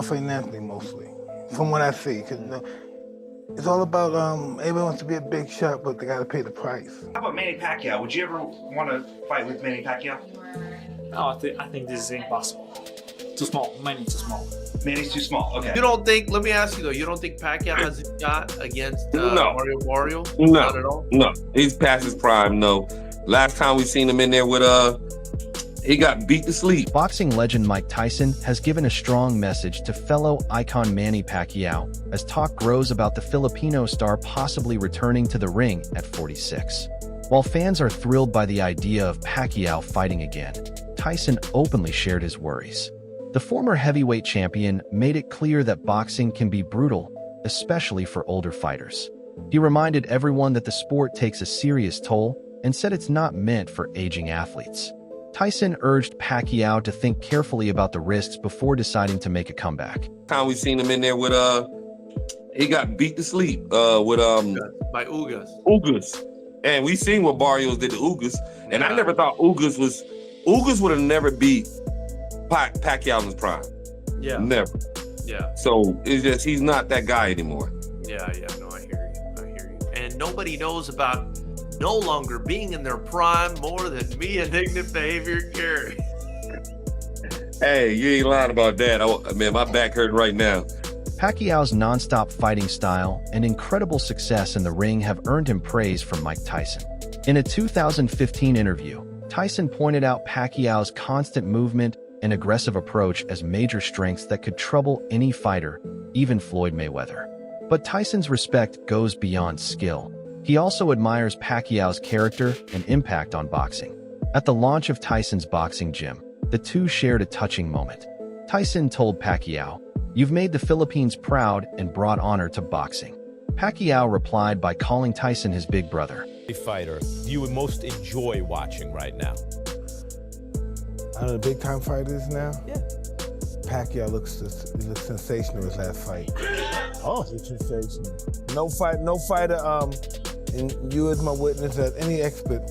Financially, mostly, from what I see, because it's all about everyone wants to be a big shot, but they got to pay the price. How about Manny Pacquiao? Would you ever want to fight with Manny Pacquiao? No, I think this is impossible. Too small. Manny's too small. Manny's too small. Okay. You don't think? Let me ask you though. You don't think Pacquiao has a shot against No. Mario? No, Not at all. no. He's past his prime. No. Last time we seen him in there with he got beat to sleep. Boxing legend Mike Tyson has given a strong message to fellow icon Manny Pacquiao as talk grows about the Filipino star possibly returning to the ring at 46. While fans are thrilled by the idea of Pacquiao fighting again, Tyson openly shared his worries. The former heavyweight champion made it clear that boxing can be brutal, especially for older fighters. He reminded everyone that the sport takes a serious toll and said it's not meant for aging athletes. Tyson urged Pacquiao to think carefully about the risks before deciding to make a comeback. Time we seen him in there with he got beat to sleep with By Ugas. Ugas. And we seen what Barrios did to Ugas. And I never thought Ugas would have never beat Pacquiao in his prime. Yeah. Never. Yeah. So it's just he's not that guy anymore. Yeah. No, I hear you. And nobody knows about no longer being in their prime more than me and Indignant Behavior Gary. Hey, you ain't lying about that. Man, my back hurting right now. Pacquiao's nonstop fighting style and incredible success in the ring have earned him praise from Mike Tyson. In a 2015 interview, Tyson pointed out Pacquiao's constant movement and aggressive approach as major strengths that could trouble any fighter, even Floyd Mayweather. But Tyson's respect goes beyond skill. He also admires Pacquiao's character and impact on boxing. At the launch of Tyson's boxing gym, the two shared a touching moment. Tyson told Pacquiao, "You've made the Philippines proud and brought honor to boxing." Pacquiao replied by calling Tyson his big brother. A fighter you would most enjoy watching right now? Out of the big time fighters now, Yeah. Pacquiao looks sensational his last fight. Oh, It's sensational. No fighter. And you as my witness, as any expert,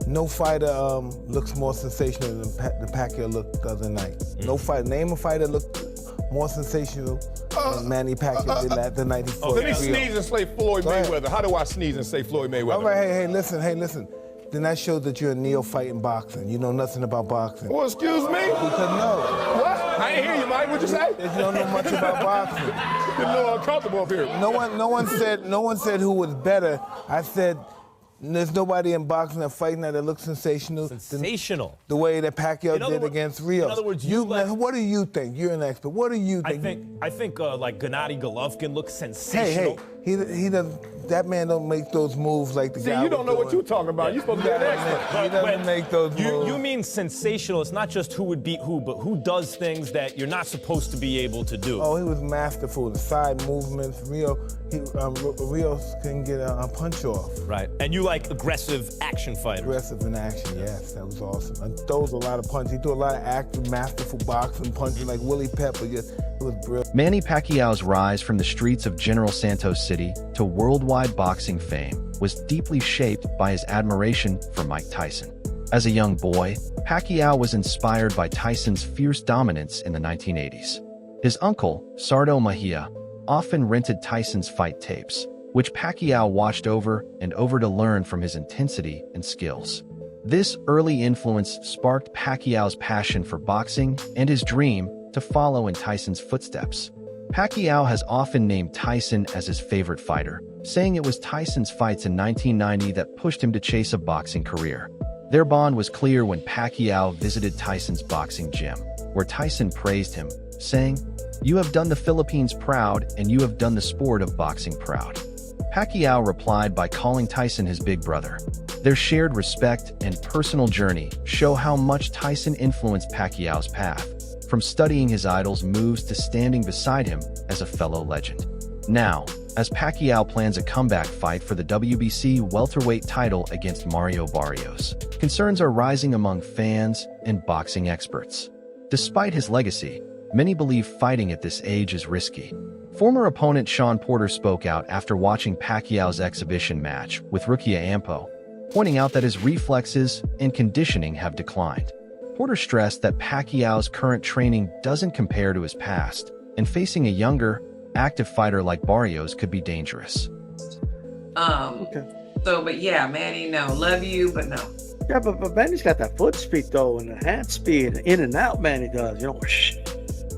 no fighter looks more sensational than the Pacquiao looked the other night. No fighter. Name a fighter looked more sensational than Manny Pacquiao did the night he fought. Let me sneeze and say Floyd Mayweather. How do I sneeze and say Floyd Mayweather? All right, hey, listen. Then that shows that you're a neophyte in boxing. You know nothing about boxing. Well, excuse me? Because no. What? I ain't hear you, Mike. What'd you say? You don't know much about boxing. Getting a little uncomfortable up here. No one said who was better. I said there's nobody in boxing that fighting that looks sensational. sensational. The way that Pacquiao did words, against Rios. In other words, what do you think? You're an expert. What do you think? I think like Gennady Golovkin looks sensational. Hey, he doesn't. That man don't make those moves like the See, guy. you don't know what you're talking about. You're supposed to be an expert. He doesn't make those moves. You mean sensational? It's not just who would beat who, but who does things that you're not supposed to be able to do. Oh, he was masterful. The side movements. Rios couldn't get a punch off. Right. And you like aggressive action fighters. Aggressive in action, yes. That was awesome. And throws a lot of punches. He threw a lot of active, masterful boxing punches like Willie Pepper. It was brilliant. Manny Pacquiao's rise from the streets of General Santos City to worldwide boxing fame was deeply shaped by his admiration for Mike Tyson. As a young boy, Pacquiao was inspired by Tyson's fierce dominance in the 1980s. His uncle, Sardo Mejia, often rented Tyson's fight tapes, which Pacquiao watched over and over to learn from his intensity and skills. This early influence sparked Pacquiao's passion for boxing and his dream to follow in Tyson's footsteps. Pacquiao has often named Tyson as his favorite fighter, saying it was Tyson's fights in 1990 that pushed him to chase a boxing career. Their bond was clear when Pacquiao visited Tyson's boxing gym, where Tyson praised him, saying, "You have done the Philippines proud and you have done the sport of boxing proud." Pacquiao replied by calling Tyson his big brother. Their shared respect and personal journey show how much Tyson influenced Pacquiao's path, from studying his idol's moves to standing beside him as a fellow legend. Now, as Pacquiao plans a comeback fight for the WBC welterweight title against Mario Barrios, concerns are rising among fans and boxing experts. Despite his legacy, many believe fighting at this age is risky. Former opponent Sean Porter spoke out after watching Pacquiao's exhibition match with Rukia Ampo, pointing out that his reflexes and conditioning have declined. Porter stressed that Pacquiao's current training doesn't compare to his past, and facing a younger, active fighter like Barrios could be dangerous. So, but yeah, Manny, no. Love you, but no. Yeah, but Manny's got that foot speed though, and the hand speed, in and out. Manny does, you know.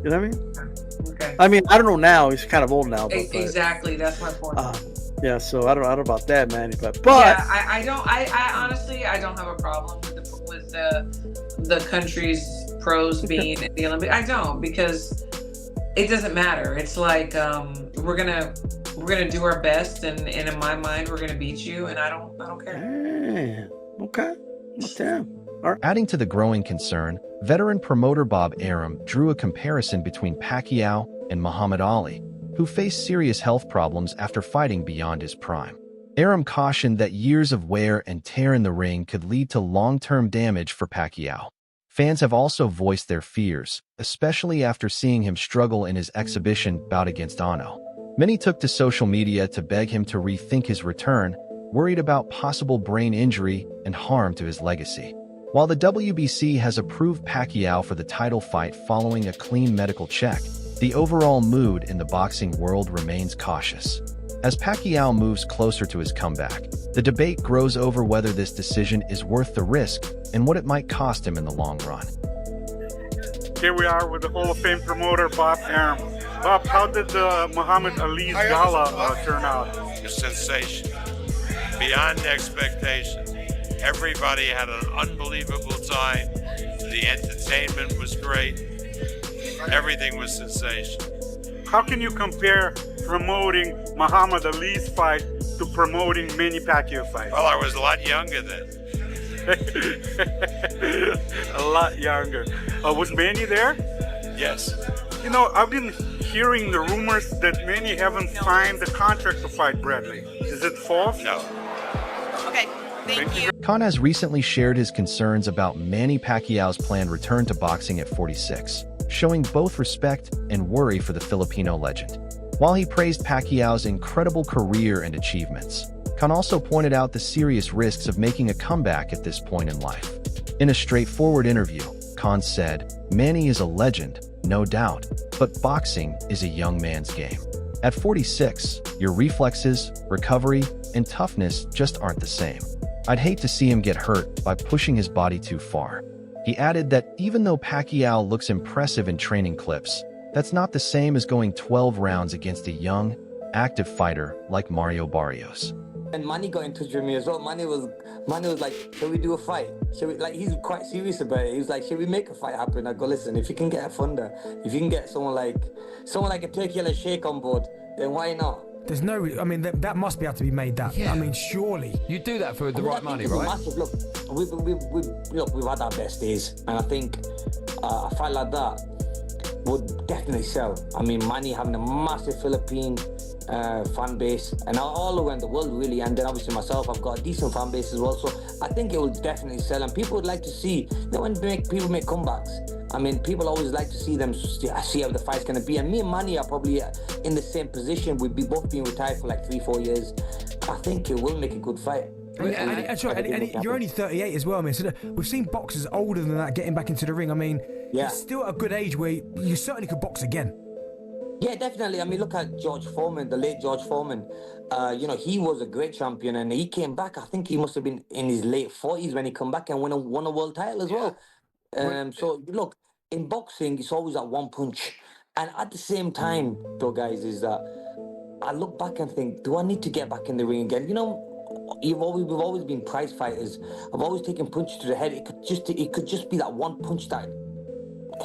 You know what I mean? Okay. I mean, I don't know now. He's kind of old now. But, Exactly. That's my point. yeah. So I don't know about that, Manny. But yeah, I honestly, I don't have a problem with the country's pros being in the Olympics. I don't, because it doesn't matter. It's like we're gonna do our best, and in my mind, we're gonna beat you, and I don't care. Damn. Okay. Damn. All right. Adding to the growing concern, veteran promoter Bob Arum drew a comparison between Pacquiao and Muhammad Ali, who faced serious health problems after fighting beyond his prime. Arum cautioned that years of wear and tear in the ring could lead to long-term damage for Pacquiao. Fans have also voiced their fears, especially after seeing him struggle in his exhibition bout against Ano. Many took to social media to beg him to rethink his return, worried about possible brain injury and harm to his legacy. While the WBC has approved Pacquiao for the title fight following a clean medical check, the overall mood in the boxing world remains cautious. As Pacquiao moves closer to his comeback, the debate grows over whether this decision is worth the risk and what it might cost him in the long run. Here we are with the Hall of Fame promoter, Bob Arum. Bob, how did Muhammad Ali's gala turn out? A sensation. Beyond expectations. Everybody had an unbelievable time. The entertainment was great. Everything was sensational. How can you compare promoting Muhammad Ali's fight to promoting Manny Pacquiao fight? Well, I was a lot younger then. A lot younger. Was Manny there? Yes. You know, I've been hearing the rumors that Manny haven't signed the contract to fight Bradley. Is it false? No. Okay, thank you. Khan has recently shared his concerns about Manny Pacquiao's planned return to boxing at 46, showing both respect and worry for the Filipino legend. While he praised Pacquiao's incredible career and achievements, Khan also pointed out the serious risks of making a comeback at this point in life. In a straightforward interview, Khan said, "Manny is a legend, no doubt, but boxing is a young man's game. At 46, your reflexes, recovery, and toughness just aren't the same. I'd hate to see him get hurt by pushing his body too far." He added that even though Pacquiao looks impressive in training clips, that's not the same as going 12 rounds against a young, active fighter like Mario Barrios. And Manny got in touch with me as well. Manny was like, "Shall we do a fight? Shall we?" Like, he's quite serious about it. He was like, "Shall we make a fight happen?" I go, "Listen, if you can get a funder, if you can get someone like a Turkey Yellow Sheikh on board, then why not?" There's no, I mean, that must be able to be made. That, yeah. I mean, surely you do that for the right money, right? Massive. Look, we've had our best days, and I think a fight like that would definitely sell. I mean, Manny having a massive Philippine fan base, and all around the world really, and then obviously myself, I've got a decent fan base as well, so I think it will definitely sell, and people would like to see, you know, when people make comebacks, I mean, people always like to see them, see how the fight's going to be, and me and Manny are probably in the same position. We've both been retired for like 3-4 years. I think it will make a good fight. And you're only 38 as well, I mean, so we've seen boxers older than that getting back into the ring. I mean, you're still at a good age where you certainly could box again. Yeah, definitely. I mean, look at George Foreman, the late George Foreman. You know, he was a great champion, and he came back. I think he must have been in his late 40s when he come back and won a world title as well. So, look, in boxing, it's always that one punch. And at the same time, though, guys, is that I look back and think, do I need to get back in the ring again? You know, we've always been prize fighters. I've always taken punches to the head. It could just be that one punch that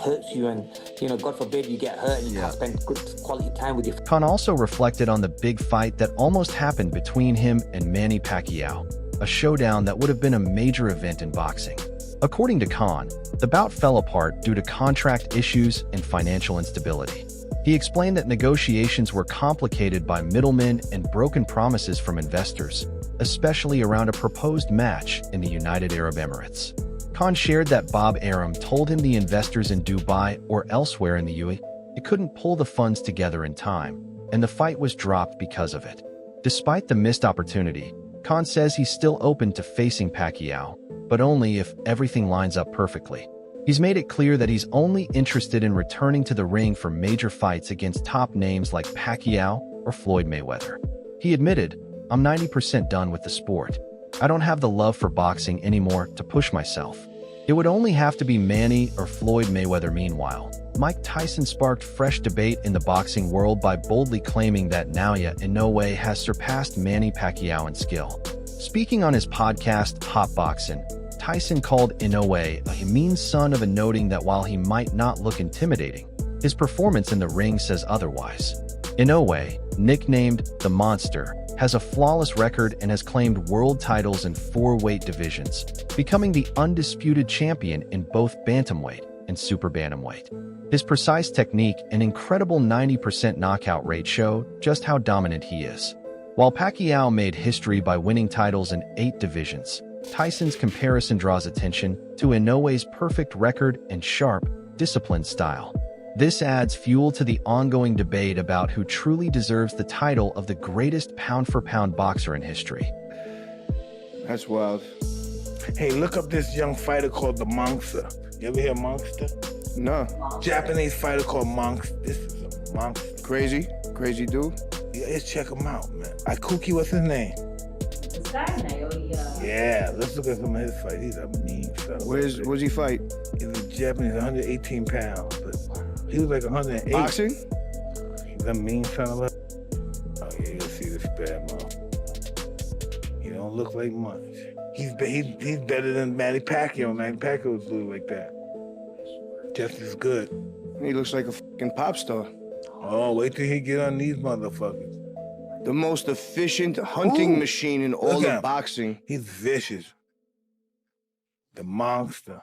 hurts you, and, you know, God forbid you get hurt and you can't spend good quality time with your... Khan also reflected on the big fight that almost happened between him and Manny Pacquiao, a showdown that would have been a major event in boxing. According to Khan, the bout fell apart due to contract issues and financial instability. He explained that negotiations were complicated by middlemen and broken promises from investors, especially around a proposed match in the United Arab Emirates. Khan shared that Bob Arum told him the investors in Dubai or elsewhere in the UAE couldn't pull the funds together in time, and the fight was dropped because of it. Despite the missed opportunity, Khan says he's still open to facing Pacquiao, but only if everything lines up perfectly. He's made it clear that he's only interested in returning to the ring for major fights against top names like Pacquiao or Floyd Mayweather. He admitted, "I'm 90% done with the sport. I don't have the love for boxing anymore to push myself." It would only have to be Manny or Floyd Mayweather. Meanwhile, Mike Tyson sparked fresh debate in the boxing world by boldly claiming that Naoya Inoue has surpassed Manny Pacquiao in skill. Speaking on his podcast, Hot Boxing, Tyson called Inoue a mean son of a, noting that while he might not look intimidating, his performance in the ring says otherwise. Inoue, nicknamed the Monster, has a flawless record and has claimed world titles in 4 weight divisions, becoming the undisputed champion in both bantamweight and super bantamweight. His precise technique and incredible 90% knockout rate show just how dominant he is. While Pacquiao made history by winning titles in 8 divisions, Tyson's comparison draws attention to Inoue's perfect record and sharp, disciplined style. This adds fuel to the ongoing debate about who truly deserves the title of the greatest pound-for-pound boxer in history. That's wild. Hey, look up this young fighter called the Monster. You ever hear Monster? No. Japanese fighter called Monster. This is a monster. Crazy dude. Yeah, let's check him out, man. Ikuki, what's his name? Yeah, let's look at some of his fights. He's a mean son. Where's he fight? He's a Japanese, 118 pounds, but he was like 108. Boxing? He's a mean son of a... Oh yeah, you'll see this bad mouth. He don't look like much. He's better than Manny Pacquiao. Manny Pacquiao was little like that. Just as good. He looks like a fucking pop star. Oh, wait till he get on these motherfuckers. The most efficient hunting machine in all of boxing. He's vicious. The Monster.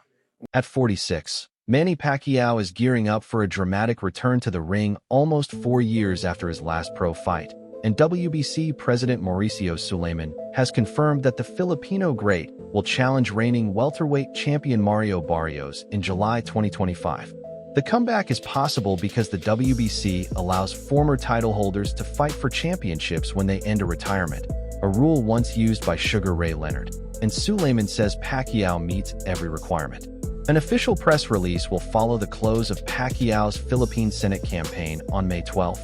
At 46, Manny Pacquiao is gearing up for a dramatic return to the ring almost 4 years after his last pro fight, and WBC President Mauricio Suleiman has confirmed that the Filipino great will challenge reigning welterweight champion Mario Barrios in July 2025. The comeback is possible because the WBC allows former title holders to fight for championships when they end a retirement, a rule once used by Sugar Ray Leonard, and Suleiman says Pacquiao meets every requirement. An official press release will follow the close of Pacquiao's Philippine Senate campaign on May 12th.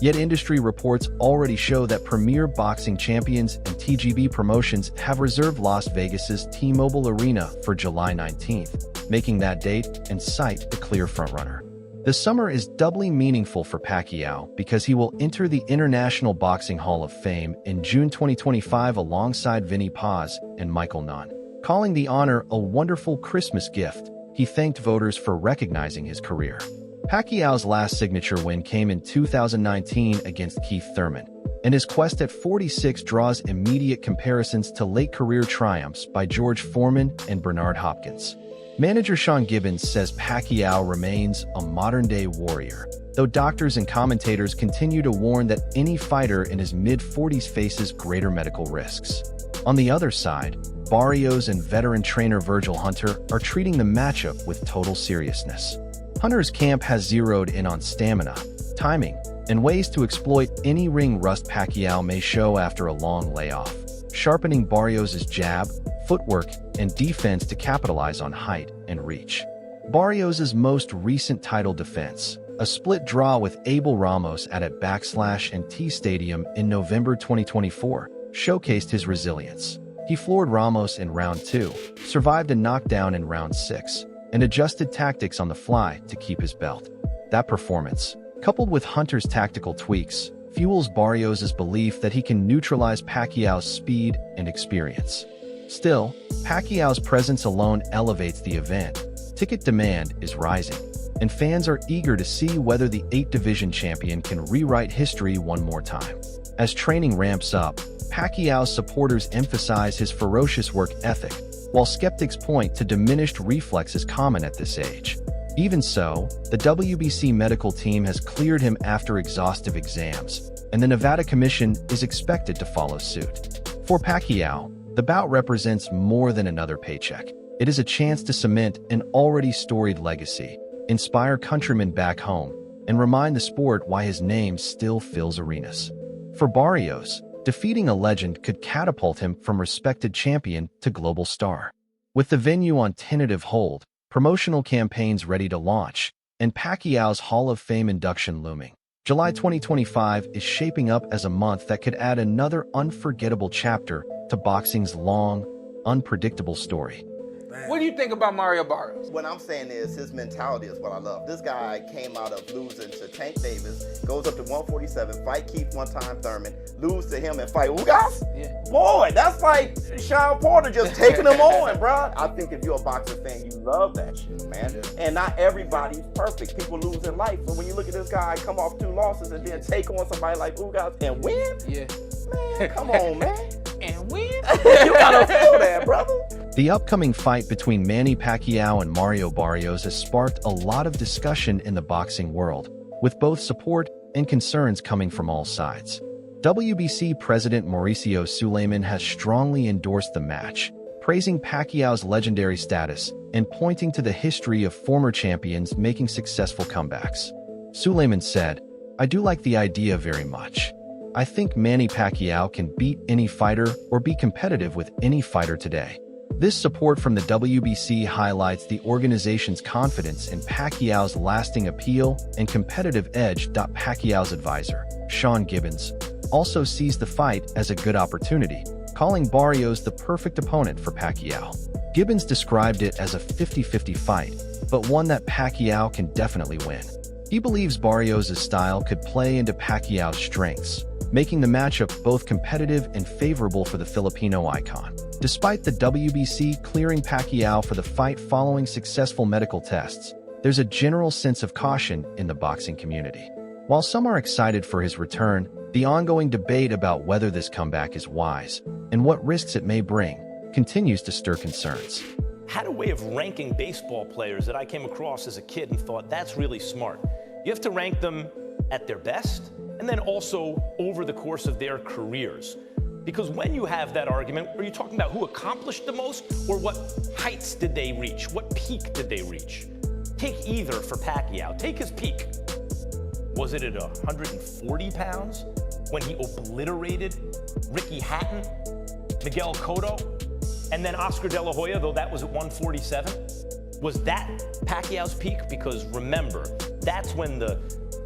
Yet industry reports already show that Premier Boxing Champions and TGB Promotions have reserved Las Vegas's T-Mobile Arena for July 19th, making that date and site the clear frontrunner. The summer is doubly meaningful for Pacquiao because he will enter the International Boxing Hall of Fame in June 2025 alongside Vinny Paz and Michael Nunn. Calling the honor a wonderful Christmas gift, he thanked voters for recognizing his career. Pacquiao's last signature win came in 2019 against Keith Thurman, and his quest at 46 draws immediate comparisons to late career triumphs by George Foreman and Bernard Hopkins. Manager Sean Gibbons says Pacquiao remains a modern-day warrior, though doctors and commentators continue to warn that any fighter in his mid-40s faces greater medical risks. On the other side, Barrios and veteran trainer Virgil Hunter are treating the matchup with total seriousness. Hunter's camp has zeroed in on stamina, timing, and ways to exploit any ring rust Pacquiao may show after a long layoff, sharpening Barrios' jab, footwork, and defense to capitalize on height and reach. Barrios' most recent title defense, a split draw with Abel Ramos at /T Stadium in November 2024, showcased his resilience. He floored Ramos in round 2, survived a knockdown in round 6, and adjusted tactics on the fly to keep his belt. That performance, coupled with Hunter's tactical tweaks, fuels Barrios' belief that he can neutralize Pacquiao's speed and experience. Still, Pacquiao's presence alone elevates the event. Ticket demand is rising, and fans are eager to see whether the 8-division champion can rewrite history one more time. As training ramps up, Pacquiao's supporters emphasize his ferocious work ethic, while skeptics point to diminished reflexes common at this age. Even so, the WBC medical team has cleared him after exhaustive exams, and the Nevada Commission is expected to follow suit. For Pacquiao, the bout represents more than another paycheck. It is a chance to cement an already storied legacy, inspire countrymen back home, and remind the sport why his name still fills arenas. For Barrios, defeating a legend could catapult him from respected champion to global star. With the venue on tentative hold, promotional campaigns ready to launch, and Pacquiao's Hall of Fame induction looming. July 2025 is shaping up as a month that could add another unforgettable chapter to boxing's long, unpredictable story. What do you think about Mario Barrios? What I'm saying is his mentality is what I love. This guy came out of losing to Tank Davis, goes up to 147, fight Keith one time Thurman, lose to him and fight Ugas? Yeah. Boy, that's like Sean Porter just taking him on, bro. I think if you're a boxing fan, you love that shit, man. And not everybody's perfect. People lose in life. But when you look at this guy come off 2 losses and then take on somebody like Ugas and win, man, come on, man. And win? You gotta feel that, brother. The upcoming fight between Manny Pacquiao and Mario Barrios has sparked a lot of discussion in the boxing world, with both support and concerns coming from all sides. WBC President Mauricio Suleiman has strongly endorsed the match, praising Pacquiao's legendary status and pointing to the history of former champions making successful comebacks. Suleiman said, "I do like the idea very much. I think Manny Pacquiao can beat any fighter or be competitive with any fighter today." This support from the WBC highlights the organization's confidence in Pacquiao's lasting appeal and competitive edge. Pacquiao's advisor, Sean Gibbons, also sees the fight as a good opportunity, calling Barrios the perfect opponent for Pacquiao. Gibbons described it as a 50-50 fight, but one that Pacquiao can definitely win. He believes Barrios' style could play into Pacquiao's strengths, making the matchup both competitive and favorable for the Filipino icon. Despite the WBC clearing Pacquiao for the fight following successful medical tests, there's a general sense of caution in the boxing community. While some are excited for his return, the ongoing debate about whether this comeback is wise and what risks it may bring continues to stir concerns. Had a way of ranking baseball players that I came across as a kid and thought that's really smart. You have to rank them at their best and then also over the course of their careers. Because when you have that argument, are you talking about who accomplished the most or what heights did they reach? What peak did they reach? Take either for Pacquiao. Take his peak. Was it at 140 pounds when he obliterated Ricky Hatton, Miguel Cotto, and then Oscar De La Hoya, though that was at 147? Was that Pacquiao's peak? Because remember, that's when the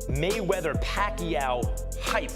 Mayweather-Pacquiao hype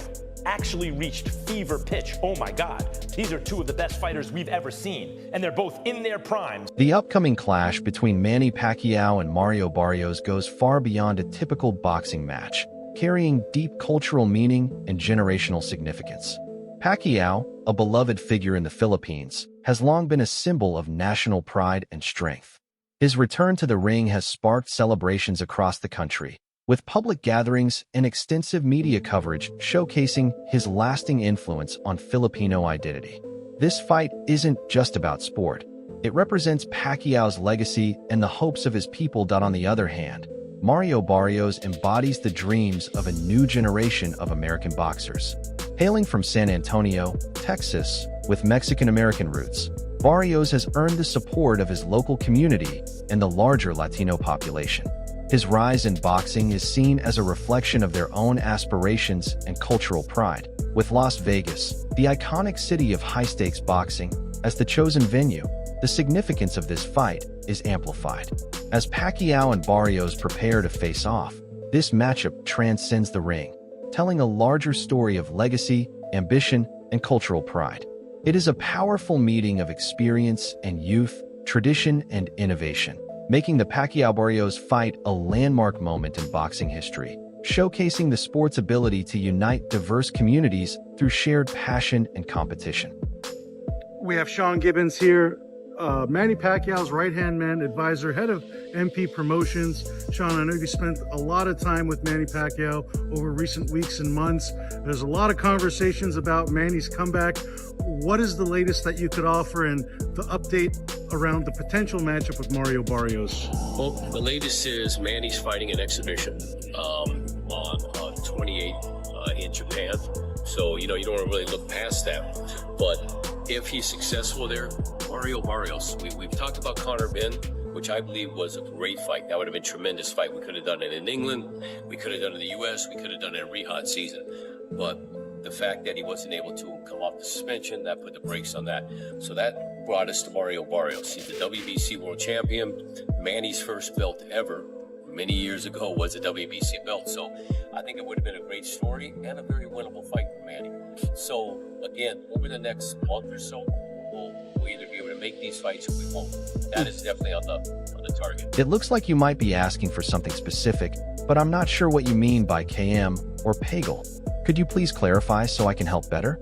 actually reached fever pitch. Oh my God, these are 2 of the best fighters we've ever seen, and they're both in their primes. The upcoming clash between Manny Pacquiao and Mario Barrios goes far beyond a typical boxing match, carrying deep cultural meaning and generational significance. Pacquiao, a beloved figure in the Philippines, has long been a symbol of national pride and strength. His return to the ring has sparked celebrations across the country, with public gatherings and extensive media coverage showcasing his lasting influence on Filipino identity. This fight isn't just about sport. It represents Pacquiao's legacy and the hopes of his people. On the other hand, Mario Barrios embodies the dreams of a new generation of American boxers. Hailing from San Antonio, Texas, with Mexican-American roots, Barrios has earned the support of his local community and the larger Latino population. His rise in boxing is seen as a reflection of their own aspirations and cultural pride, with Las Vegas, the iconic city of high-stakes boxing, as the chosen venue. The significance of this fight is amplified. As Pacquiao and Barrios prepare to face off, this matchup transcends the ring, telling a larger story of legacy, ambition, and cultural pride. It is a powerful meeting of experience and youth, tradition and innovation, making the Pacquiao-Barrios fight a landmark moment in boxing history, showcasing the sport's ability to unite diverse communities through shared passion and competition. We have Sean Gibbons here, Manny Pacquiao's right-hand man, advisor, head of MP Promotions. Sean, I know you spent a lot of time with Manny Pacquiao over recent weeks and months. There's a lot of conversations about Manny's comeback. What is the latest that you could offer and the update around the potential matchup with Mario Barrios? Well, the latest is Manny's fighting an exhibition on 28 in Japan. So, you don't want to really look past that. But if he's successful there, Mario Barrios, we've talked about Conor Benn, which I believe was a great fight. That would have been a tremendous fight. We could have done it in England. We could have done it in the U.S. We could have done it in Riyadh season. But the fact that he wasn't able to come off the suspension, that put the brakes on that. So that brought us to Mario Barrios. He's the WBC world champion. Manny's first belt ever many years ago was a WBC belt. So I think it would have been a great story and a very winnable fight for Manny. So again, over the next month or so, we'll either be able to make these fights or we won't. That is definitely on the target. It looks like you might be asking for something specific, but I'm not sure what you mean by KM or Pagel. Could you please clarify so I can help better?